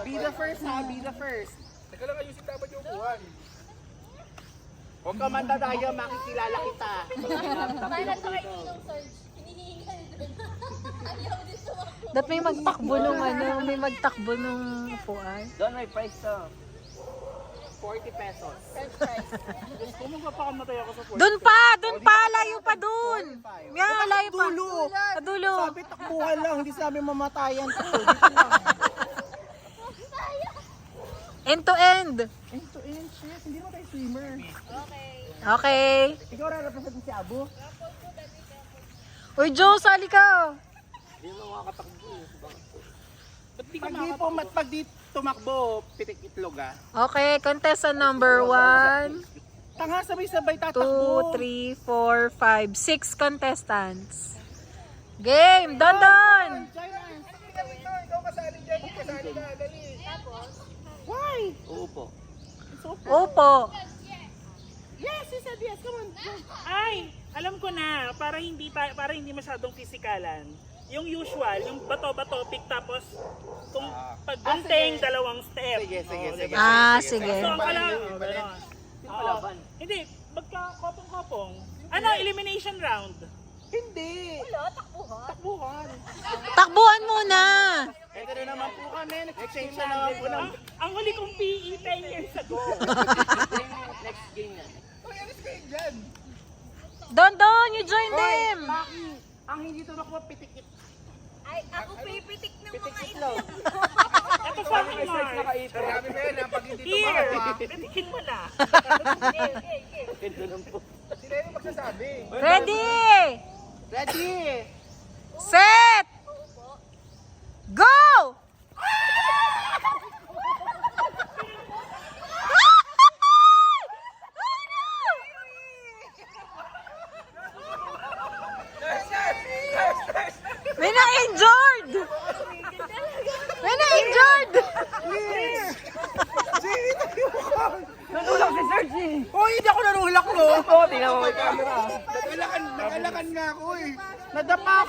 Be the first ha, be the first. Teka lang, ayusin dapat yung upuan. Huwag ka mandadaya, makikilala kita. Para sa kayo ng search, hinihingal doon. Ayaw din sumakbo. Dapat may magtakbo nung ano, may magtakbo nung upuan. Doon may price to. 40 pesos. French fries. Kung magpapakamatay ako sa 40. Doon pa, layo pa doon. Yan, layo pa. Dulo. Sa dulo. Sabi takbuhan lang, hindi sabi mamatayan to. Dito lang. End to end. End to end, shit. Hindi naman tayo swimmer. Okay. Ikaw re-represent si Abu? Uy, Joe, sali ka. Hindi mo makakatakbo. Pag di tumakbo, pitik itlog ah. Okay, contestant number 1, Tanga, sabay-sabay 2, tatakbo. 3, 4, 5, 6 contestants. Game, Don! Ikaw kasali dyan, kasali ka, dali. Why? Uupo. Opo. Yes, he said yes. Come on. Ay, alam ko na, para hindi masyadong fisikalan. Yung usual, yung bato-bato pick tapos kung paggunting dalawang step. Sige. Sige. So, ang kailangan, Palaban. hindi, magka-kopong-kopong. Ano, elimination round. Hindi. Wala, takbuhan. Takbuhan. Takbuhan muna. Ito na naman po kami. Nag-exchange na naman po ng... Ang huli kong PE 10 years ago. Next game na. Don, you join them. Maki, ang hindi tumakbo, pitik itlog. Ay, ako pipitik ng Pitik mga itlog. Ito fucking mark. Sabi mo yan, pag hindi Here, tumakbo, pitikin mo na. Ito lang po. sila yung magsasabi. Ready? Ready? Set! Go! May na-injured! May na-injured! Natulog si Sergi! Oh, hindi ako narulak no. Oo, tingnan mo may camera. Nagalakan nga ako eh. Nadapa ako.